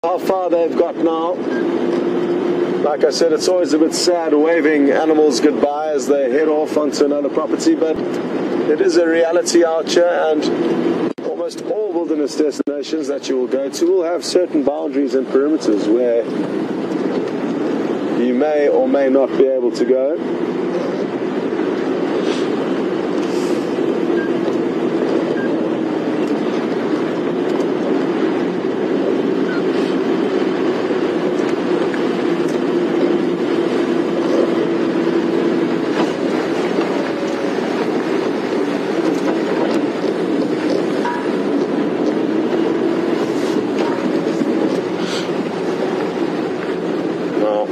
How far they've got now. Like I said, it's always a bit sad waving animals goodbye as they head off onto another property, but it is a reality out here, and almost all wilderness destinations that you will go to will have certain boundaries and perimeters where you may or may not be able to go.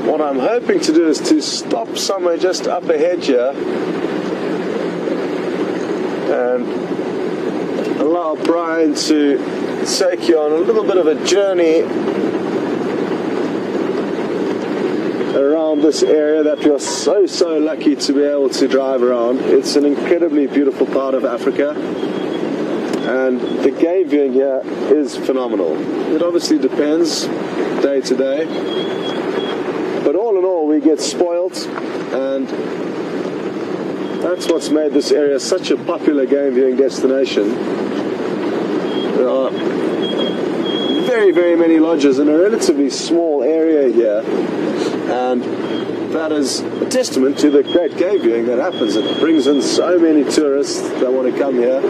What I'm hoping to do is to stop somewhere just up ahead here and allow Brian to take you on a little bit of a journey around this area that we are so lucky to be able to drive around. It's an incredibly beautiful part of Africa, and the game viewing here is phenomenal. It obviously depends day to day. But all in all, we get spoilt, and that's what's made this area such a popular game viewing destination. There are very many lodges in a relatively small area here, and that is a testament to the great game viewing that happens. It brings in so many tourists that want to come here.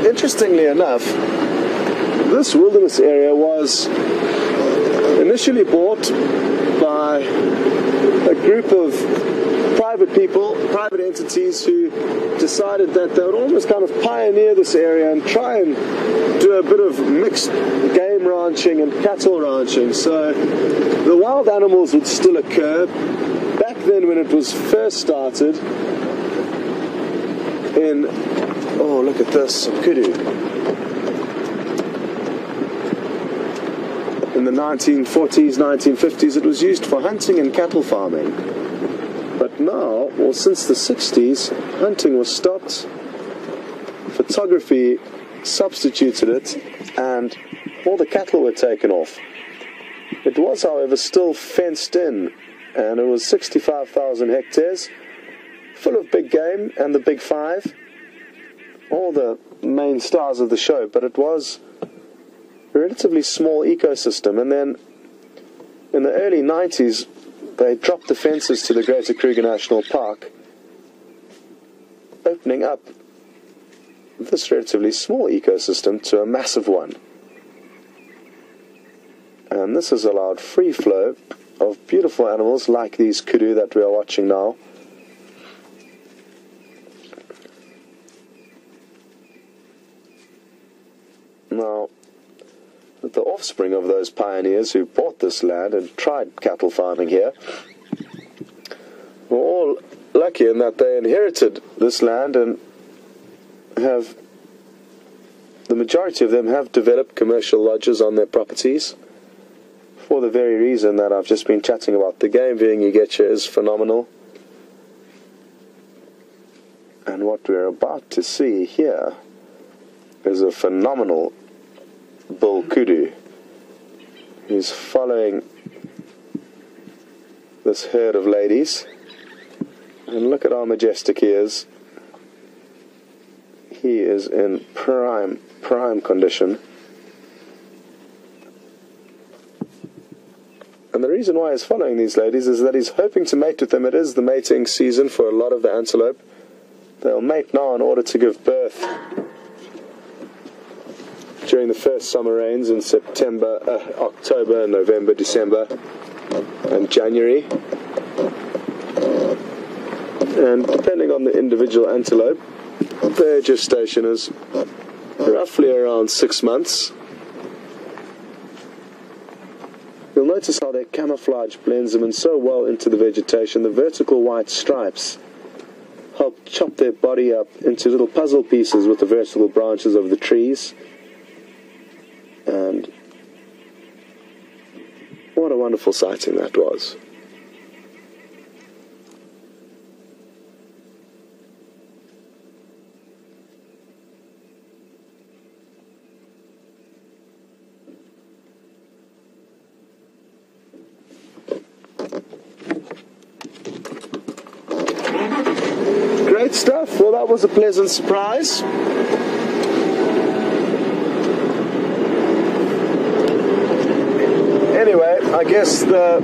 Interestingly enough, this wilderness area was initially bought by a group of private people, private entities who decided that they would almost kind of pioneer this area and try and do a bit of mixed game ranching and cattle ranching. So the wild animals would still occur. Back then when it was first started in... Oh, look at this, Kudu. In the 1940s, 1950s, it was used for hunting and cattle farming. But now, well, since the 60s, hunting was stopped, photography substituted it, and all the cattle were taken off. It was, however, still fenced in, and it was 65,000 hectares, full of big game and the big five. All the main stars of the show, but it was a relatively small ecosystem. And then in the early 90s, they dropped the fences to the Greater Kruger National Park, opening up this relatively small ecosystem to a massive one. And this has allowed free flow of beautiful animals like these kudu that we are watching now. Now, the offspring of those pioneers who bought this land and tried cattle farming here were all lucky in that they inherited this land, and the majority of them have developed commercial lodges on their properties for the very reason that I've just been chatting about. The game viewing you get here is phenomenal, and what we're about to see here is a phenomenal bull kudu who's following this herd of ladies, and look at how majestic he is. He is in prime condition, and the reason why he's following these ladies is that he's hoping to mate with them. It is the mating season for a lot of the antelope. They'll mate now in order to give birth during the first summer rains in October, November, December and January. And depending on the individual antelope, their gestation is roughly around 6 months. You'll notice how their camouflage blends them in so well into the vegetation. The vertical white stripes help chop their body up into little puzzle pieces with the vertical branches of the trees. And What a wonderful sighting that was. Great stuff. Well, that was a pleasant surprise. Anyway, I guess the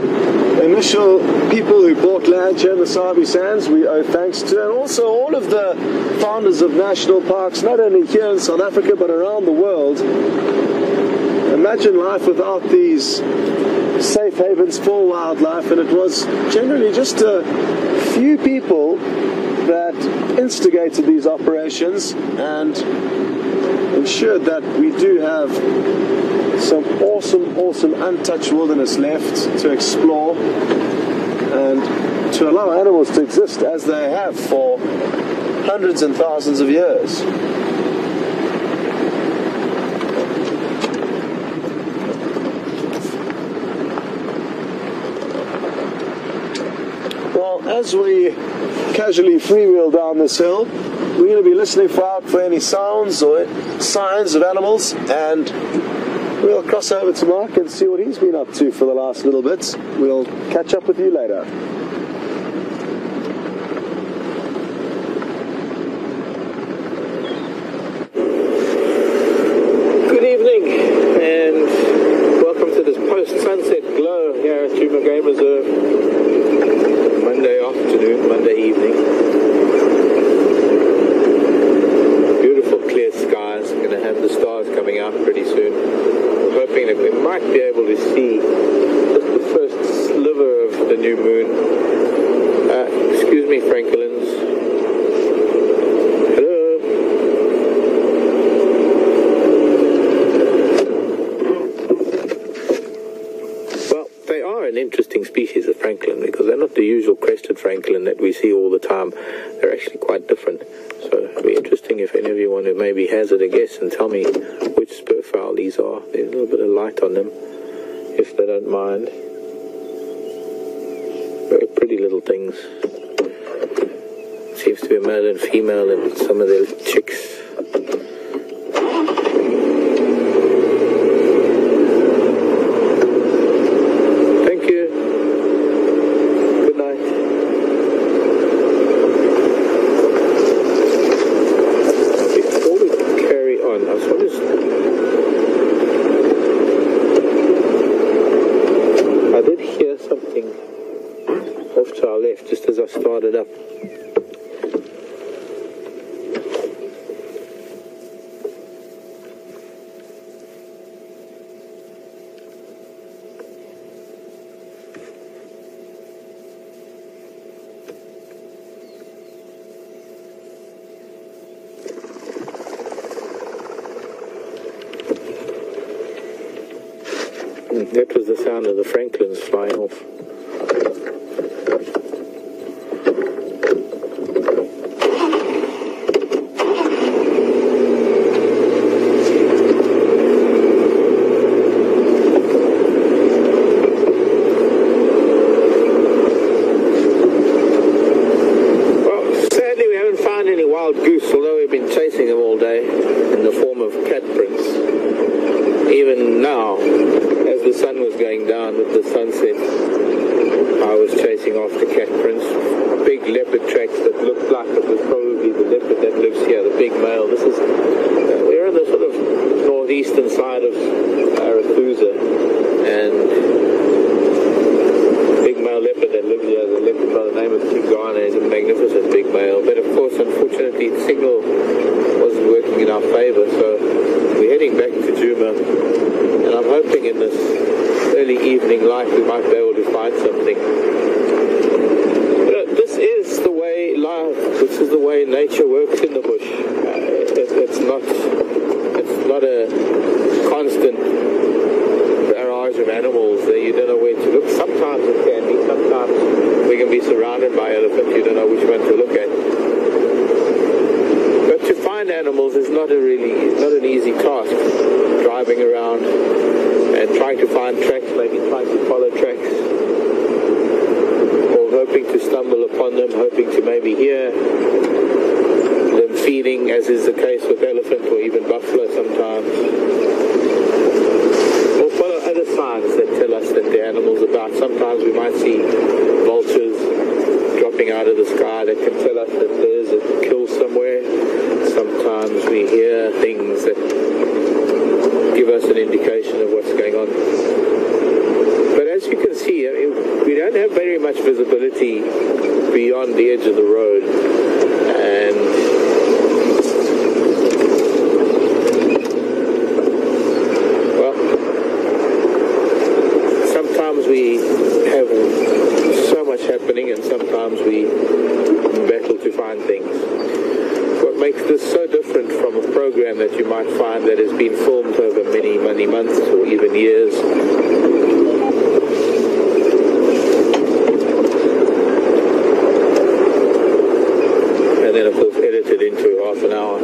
initial people who bought land here in the Sabi Sands we owe thanks to, and also all of the founders of national parks, not only here in South Africa but around the world. Imagine life without these safe havens for wildlife, and it was generally just a few people that instigated these operations and ensured that we do have some awesome untouched wilderness left to explore and to allow animals to exist as they have for hundreds and thousands of years. Well, as we casually freewheel down this hill, we're going to be listening out for any sounds or signs of animals, and we'll cross over to Marc and see what he's been up to for the last little bit. We'll catch up with you later. Good evening and welcome to this post-sunset glow here at Djuma Game Reserve. Monday afternoon, Monday evening. Beautiful clear skies. We're going to have the stars coming out pretty soon. We're hoping that we might be able to see just the first sliver of the new moon. Excuse me, Francolins. Hello. Well, they are an interesting species of francolin because they're not the usual crested francolin that we see all the time. They're actually quite different. So it'll be interesting if any of you want to maybe hazard a guess and tell me which spurfowl these are. There's a little bit of light on them, if they don't mind. Very pretty little things. Seems to be a male and female and some of their chicks. Thank you. Good night. Before we carry on, I was I did hear something off to our left just as I started up. That was the sound of the francolins flying off. Well, sadly we haven't found any wild goose, although we've been chasing them all day in the form of cat prints. Even now, as the sun was going down with the sunset, I was chasing after cat prints, big leopard tracks that looked like it was probably the leopard that lives here, the big male. This is, we're on the sort of northeastern side of Arathusa, and big male leopard that lives here, the leopard by the name of Tigana, is a magnificent big male, but of course, unfortunately, the signal wasn't working in our favor, so we're heading back to Djuma, and I'm hoping in this early evening light we might be able to find something. You know, this is the way life, this is the way nature works in the bush. It's not a constant barrage of animals that you don't know where to look. Sometimes it can be, sometimes we can be surrounded by elephants, you don't know which one to look at. But to find animals is not an easy task. Driving around and and trying to find tracks, maybe trying to follow tracks, or hoping to stumble upon them, hoping to maybe hear them feeding, as is the case with elephant or even buffalo sometimes, or follow other signs that tell us that the animal's about. Sometimes we might see vultures dropping out of the sky that can tell us that there's a kill somewhere. Sometimes we hear things that give us an indication of what's going on. But as you can see, we don't have very much visibility beyond the edge of the road, and well, sometimes we have so much happening and sometimes we battle to find things. What makes this so different from a program that you might find that has been filmed over many, many months or even years, and then of course edited into half an hour.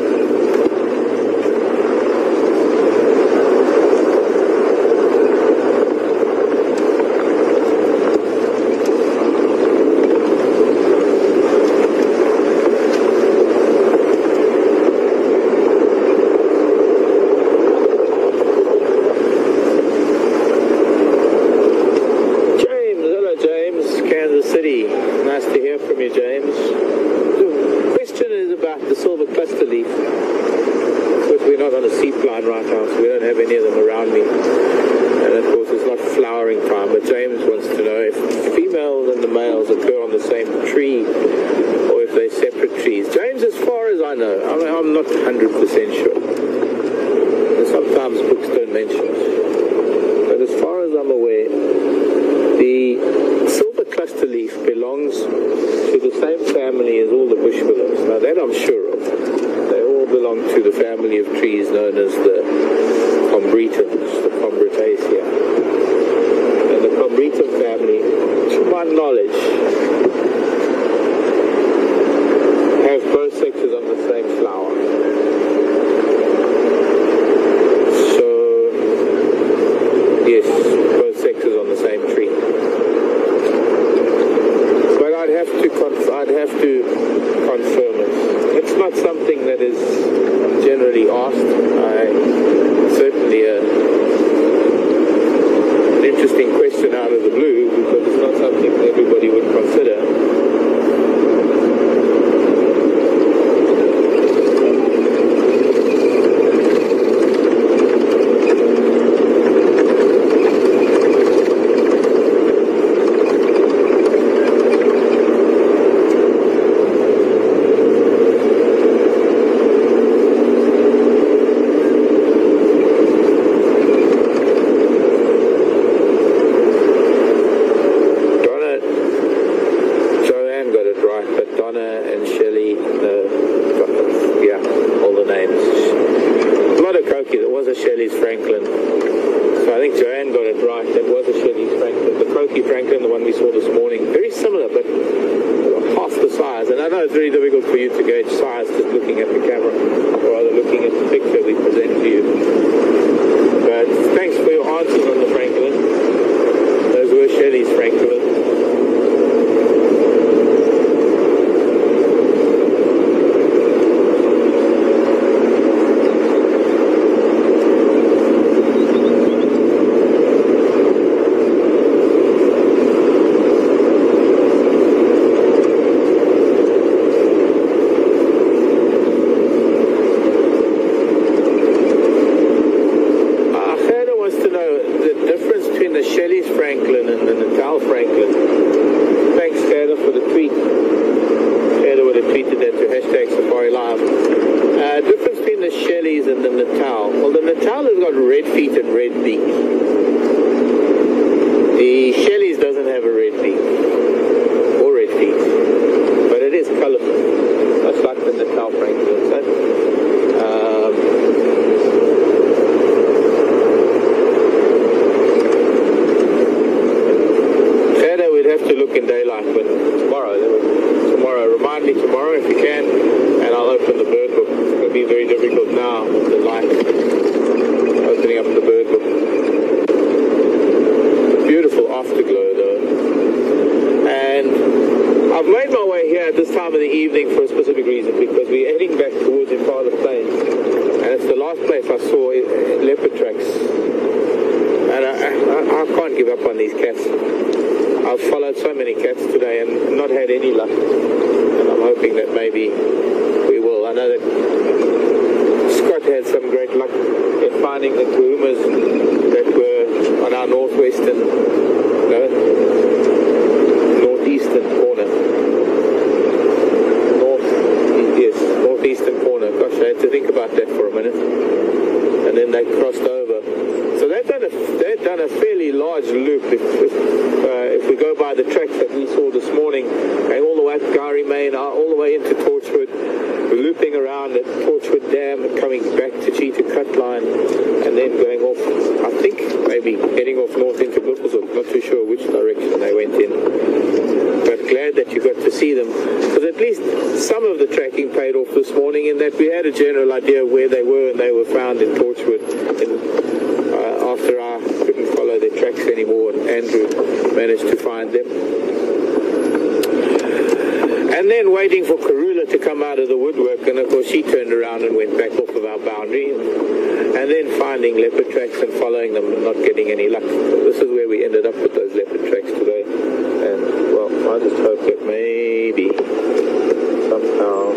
Be very difficult now, the light opening up the bird book. time of the evening for a specific reason, because we're heading back towards Impala Plains, and it's the last place I saw leopard tracks. And I can't give up on these cats. I've followed so many cats today and not had any luck. And I'm hoping that maybe we will. I know that Scott had some great luck in finding the Nkuhumas that were on our northeastern corner. Northeastern corner. Gosh, I had to think about that for a minute. And then they crossed over. So they've done a fairly large loop. If we go by the tracks that we saw this morning, going all the way up Gowrie Main, all the way into Torchwood, looping around at Torchwood Dam and coming back to Cheetah Cut Line, and then going off, I think maybe heading off north into Bushbaby. Not too sure which direction they went in. But glad that you got to see them, because at least some of the tracking paid off this morning in that we had a general idea of where they were, and they were found in Torchwood. After I couldn't follow their tracks anymore, and Andrew managed to find them. And then waiting for Karula to come out of the woodwork, and of course she turned around and went back off of our boundary, and then finding leopard tracks and following them and not getting any luck. This is where we ended up with those leopard tracks today. And well, I just hope that maybe somehow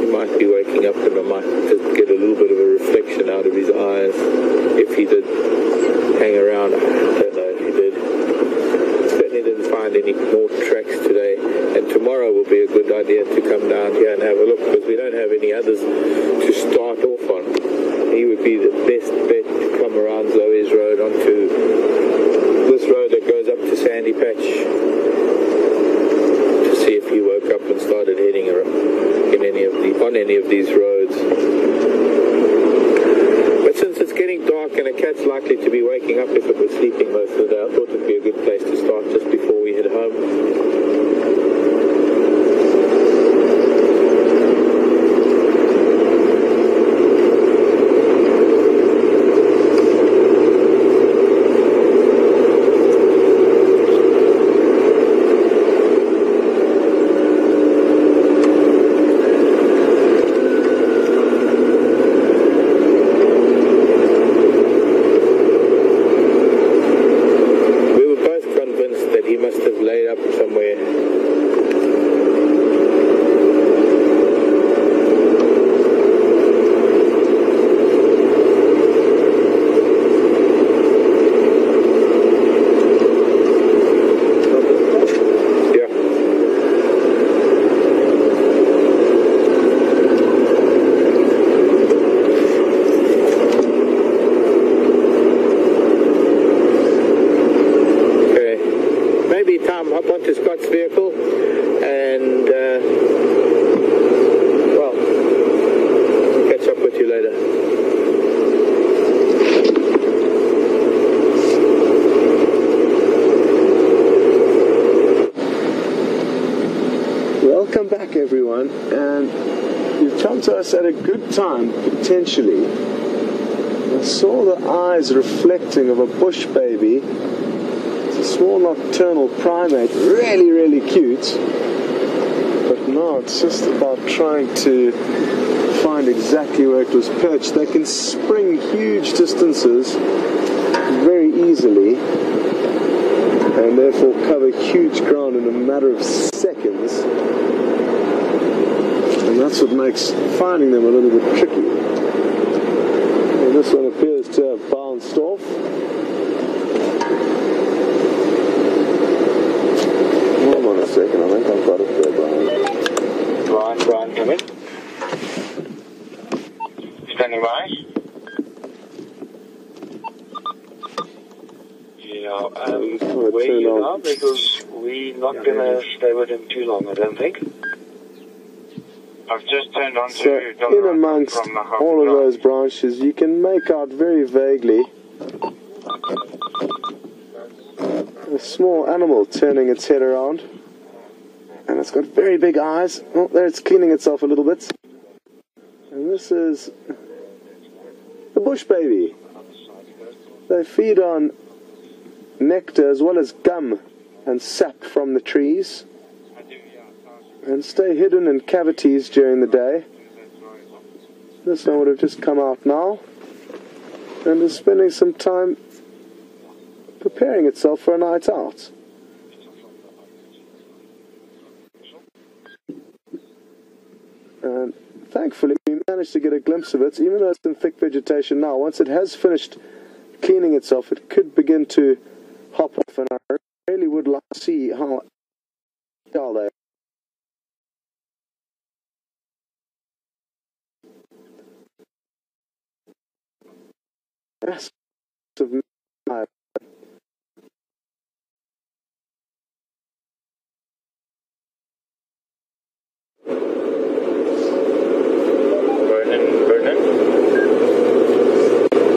he might be waking up and I might just get a little bit of a reflection out of his eyes if he did hang around. I don't know if he did. Certainly didn't find any more tracks today, and tomorrow will be a good idea to come down here and have a look, because we don't have any others to start off on. He would be the best bet to come around Zoe's Road onto this road that goes up to Sandy Patch, to see if he woke up and started heading on any of these roads. But since it's getting dark and a cat's likely to be waking up if it was sleeping most of the day, I thought it'd be a good place to start just before we head home. Hop onto Scott's vehicle and well, catch up with you later. Welcome back, everyone, and you've come to us at a good time, potentially. I saw the eyes reflecting of a bush baby. It's a small nocturnal primate, really, really cute. But now it's just about trying to find exactly where it was perched. They can spring huge distances very easily, and therefore cover huge ground in a matter of seconds. And that's what makes finding them a little bit tricky. And this one appears to have bounced off. Hold on a second, I think I've got it there, Brian. Brian, come in. Standing by. Yeah, where you are, because we're not going to stay with him too long, I don't think. I've just turned on so in amongst all of those branches, you can make out very vaguely a small animal turning its head around, and it's got very big eyes. Oh, there, it's cleaning itself a little bit. And this is the bush baby. They feed on nectar as well as gum and sap from the trees. and stay hidden in cavities during the day. This one would have just come out now and is spending some time preparing itself for a night out. And thankfully we managed to get a glimpse of it, even though it's in thick vegetation now. Once it has finished cleaning itself, it could begin to hop off, and I really would like to see how dull they are. Massive knife.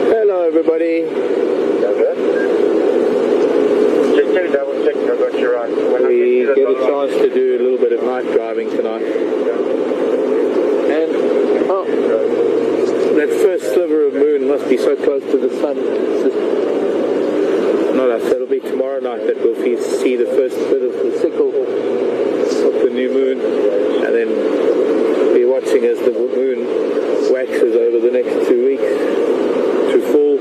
Hello everybody. Just to double check I got you right. We get a chance to do a little bit of night driving tonight. And that first sliver of moon must be so close to the sun. No, so it'll be tomorrow night that we'll see the first bit of the sickle of the new moon, and then be watching as the moon waxes over the next 2 weeks to full.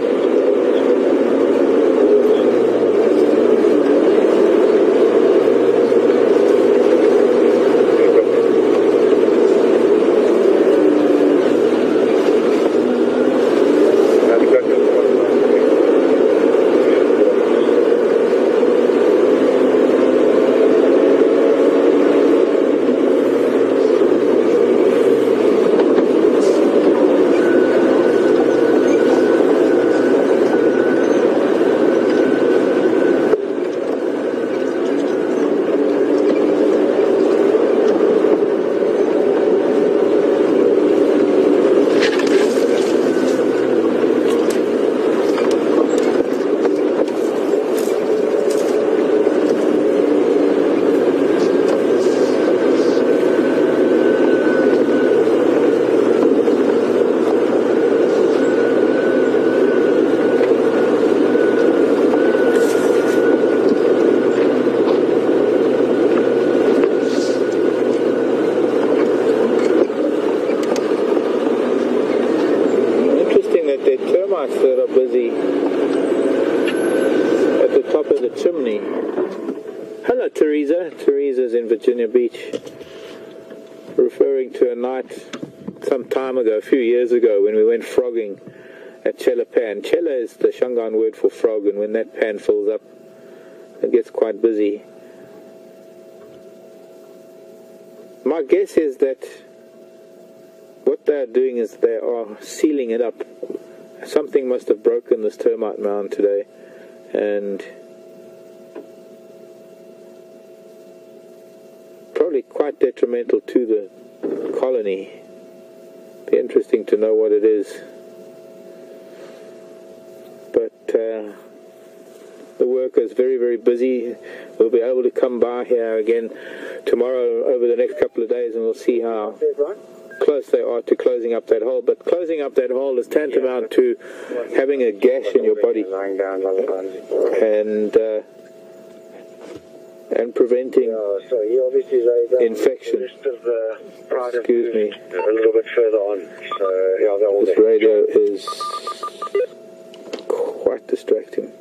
That are busy at the top of the chimney. Hello Teresa. Teresa's in Virginia Beach, referring to a night some time ago, a few years ago, when we went frogging at Chela Pan. Chela is the Shangaan word for frog, and when that pan fills up it gets quite busy. My guess is that what they are doing is they are sealing it up. Something must have broken this termite mound today, and probably quite detrimental to the colony. Be interesting to know what it is. But the worker is very, very busy. We'll be able to come by here again tomorrow over the next couple of days, and we'll see how close they are to closing up that hole. But closing up that hole is tantamount to having a gash in your body and preventing infection. Excuse me. A little bit further on. So yeah, this radio is quite distracting.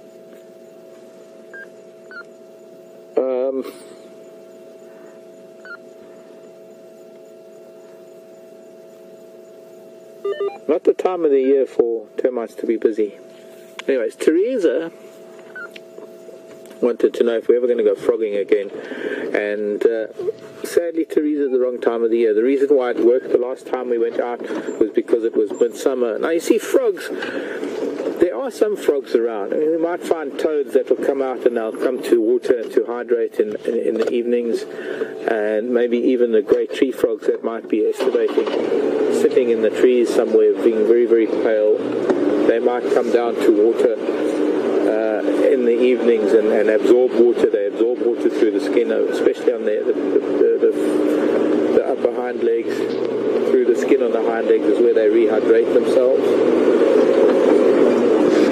Not the time of the year for termites to be busy. Anyways, Teresa wanted to know if we're ever going to go frogging again, and sadly Teresa's the wrong time of the year. The reason why it worked the last time we went out was because it was midsummer. Now you see, frogs, there are some frogs around. I mean, we might find toads that will come out and they'll come to water to hydrate in the evenings, and maybe even the great tree frogs that might be estivating, sitting in the trees somewhere, being very, very pale. They might come down to water in the evenings and absorb water. They absorb water through the skin, especially on the upper hind legs. Through the skin on the hind legs is where they rehydrate themselves.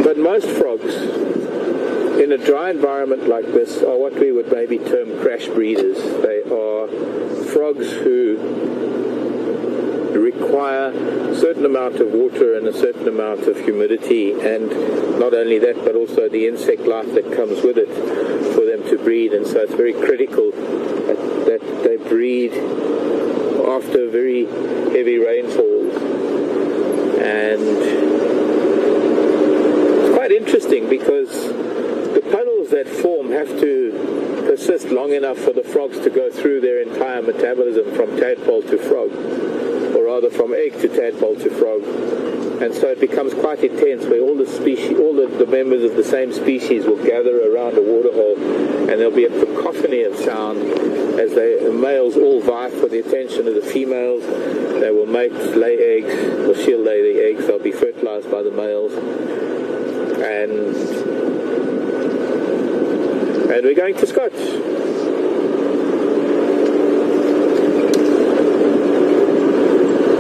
But most frogs in a dry environment like this are what we would maybe term crash breeders. They are frogs who require a certain amount of water and a certain amount of humidity, and not only that but also the insect life that comes with it for them to breed. And so it's very critical that they breed after very heavy rainfalls. And it's quite interesting because the puddles that form have to persist long enough for the frogs to go through their entire metabolism from tadpole to frog, or rather from egg to tadpole to frog. And so it becomes quite intense, where all the species, all the members of the same species will gather around a waterhole, and there'll be a cacophony of sound as the males all vie for the attention of the females. They will mate, lay eggs, or she'll lay the eggs. They'll be fertilized by the males, and we're going to Scotch.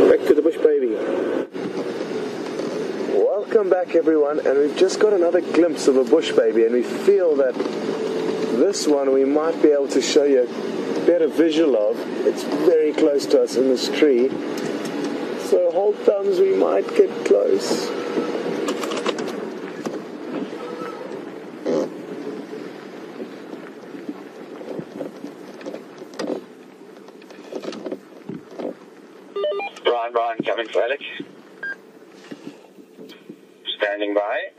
Back to the bush baby. Welcome back everyone, and we've just got another glimpse of a bush baby, and we feel that this one we might be able to show you a better visual of. It's very close to us in this tree, so hold thumbs, we might get close. Brian, coming for Alex. Standing by.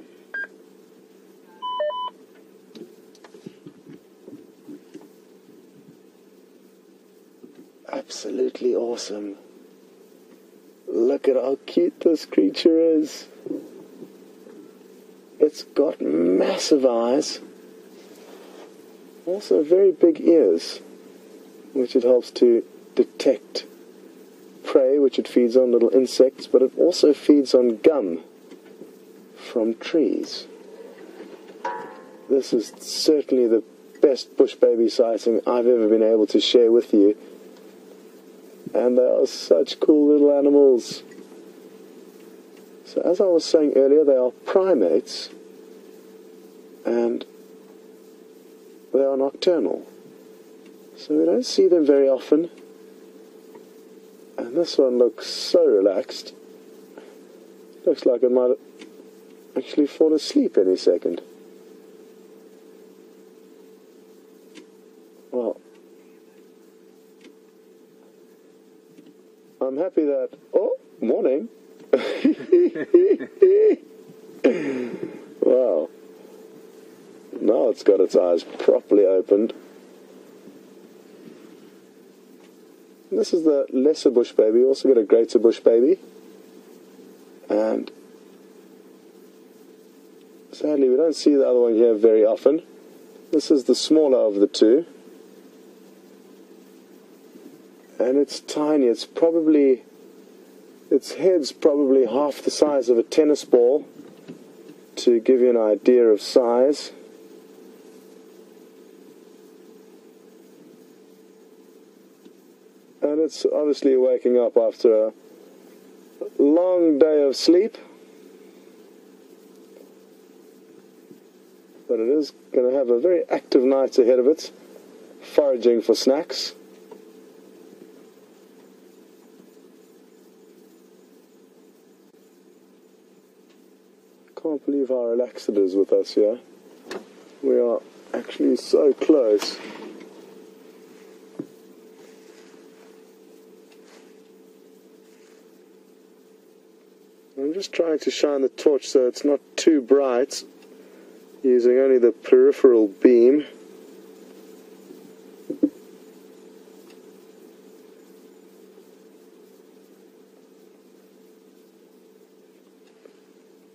Absolutely awesome. Look at how cute this creature is. It's got massive eyes, also very big ears, which it helps to detect prey, which it feeds on, little insects, but it also feeds on gum from trees. This is certainly the best bush baby sighting I've ever been able to share with you, and they are such cool little animals. So as I was saying earlier, they are primates and they are nocturnal, so we don't see them very often. And this one looks so relaxed. Looks like it might actually fall asleep any second. Well, I'm happy that... Oh, morning. Wow. Now it's got its eyes properly opened. This is the lesser bush baby. We also got a greater bush baby. And sadly we don't see the other one here very often. This is the smaller of the two. And it's tiny. It's probably... its head's probably half the size of a tennis ball, to give you an idea of size. And it's obviously waking up after a long day of sleep. But it is going to have a very active night ahead of it, foraging for snacks. Can't believe how relaxed it is with us here. We are actually so close. I'm just trying to shine the torch so it's not too bright, using only the peripheral beam.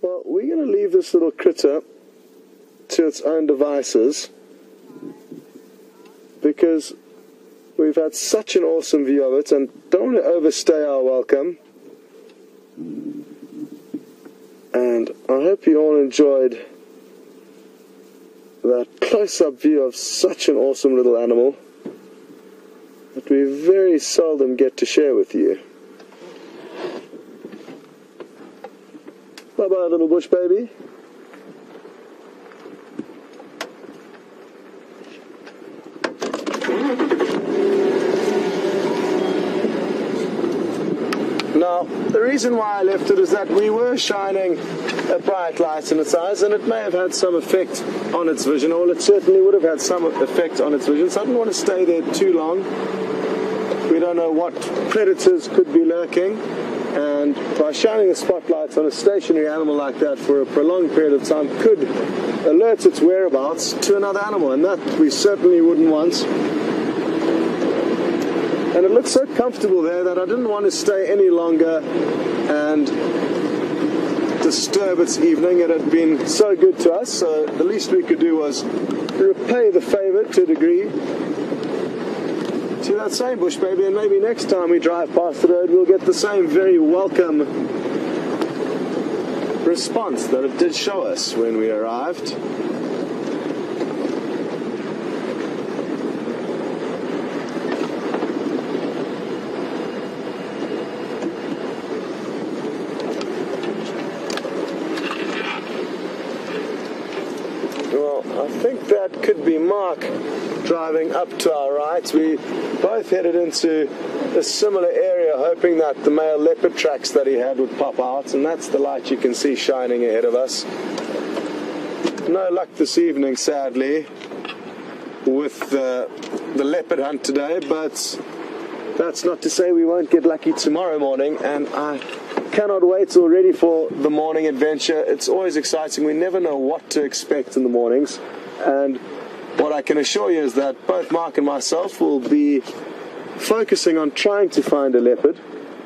Well, we're going to leave this little critter to its own devices, because we've had such an awesome view of it and don't want to overstay our welcome. And I hope you all enjoyed that close-up view of such an awesome little animal that we very seldom get to share with you. Bye-bye, little bush baby. the reason why I left it is that we were shining a bright light in its eyes, and it may have had some effect on its vision, or it certainly would have had some effect on its vision, so I didn't want to stay there too long. We don't know what predators could be lurking, and by shining a spotlight on a stationary animal like that for a prolonged period of time could alert its whereabouts to another animal, and that we certainly wouldn't want. And it looked so comfortable there that I didn't want to stay any longer and disturb its evening. It had been so good to us, so the least we could do was repay the favour to a degree to that same bush baby, and maybe next time we drive past the road we'll get the same very welcome response that it did show us when we arrived. I think that could be Marc driving up to our right. We both headed into a similar area hoping that the male leopard tracks that he had would pop out, and that's the light you can see shining ahead of us. No luck this evening, sadly, with the leopard hunt today, but that's not to say we won't get lucky tomorrow morning, and I cannot wait already for the morning adventure. It's always exciting. We never know what to expect in the mornings, and what I can assure you is that both Marc and myself will be focusing on trying to find a leopard,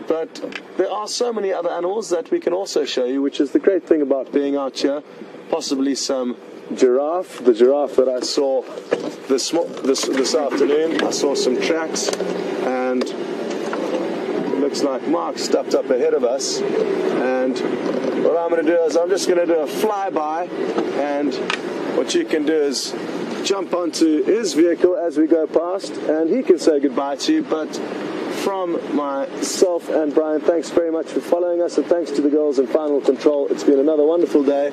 but there are so many other animals that we can also show you, which is the great thing about being out here. Possibly some giraffe, the giraffe that I saw this afternoon. I saw some tracks, and looks like Marc stepped up ahead of us, and what I'm going to do is I'm just going to do a flyby, and what you can do is jump onto his vehicle as we go past, and he can say goodbye to you. But from myself and Brian, thanks very much for following us, and thanks to the girls in Final Control. It's been another wonderful day,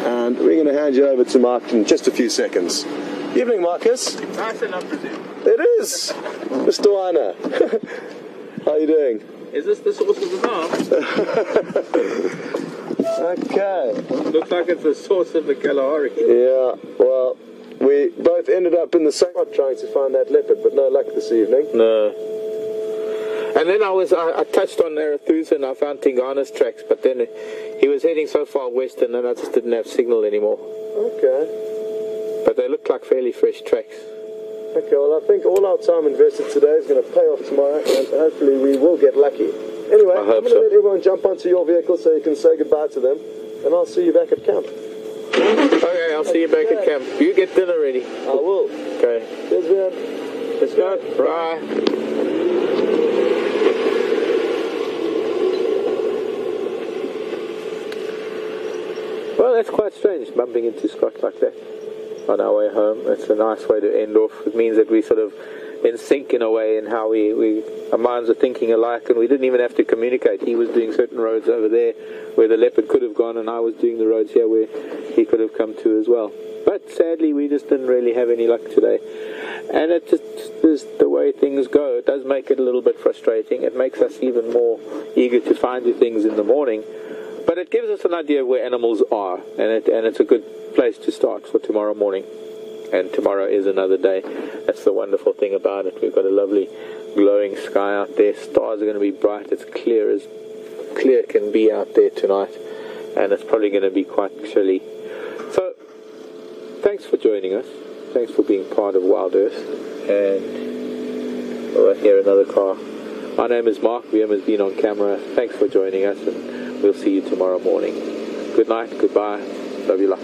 and we're going to hand you over to Marc in just a few seconds. Evening, Marcus. Nice enough, presume. It is, Mr. Weiner. How are you doing? Is this the source of the Nile? Okay. Looks like it's the source of the Kalahari. Yeah, well, we both ended up in the same spot trying to find that leopard, but no luck this evening. No. And then I touched on Arathusa and I found Tingana's tracks, but then he was heading so far west and then I just didn't have signal anymore. Okay. But they looked like fairly fresh tracks. Okay, well, I think all our time invested today is going to pay off tomorrow, and hopefully we will get lucky. Anyway, I'm going to let everyone jump onto your vehicle so you can say goodbye to them, and I'll see you back at camp. Okay, I'll see you back at camp. You get dinner ready. I will. Okay. Cheers, man. Let's go. Bye. Well, that's quite strange, bumping into Scott like that on our way home. It's a nice way to end off. It means that we sort of in sync in a way in how our minds are thinking alike, and we didn't even have to communicate. He was doing certain roads over there where the leopard could have gone, and I was doing the roads here where he could have come to as well. But sadly, we just didn't really have any luck today. And it just is the way things go. It does make it a little bit frustrating. It makes us even more eager to find the things in the morning. But it gives us an idea of where animals are, and it's a good place to start for tomorrow morning. And tomorrow is another day. That's the wonderful thing about it. We've got a lovely glowing sky out there. Stars are going to be bright. It's clear as clear can be out there tonight, and it's probably going to be quite chilly. So thanks for joining us. Thanks for being part of WildEarth. And I hear another car. My name is Marc. VM has been on camera. Thanks for joining us, and we'll see you tomorrow morning. Good night. Goodbye. Love you lot.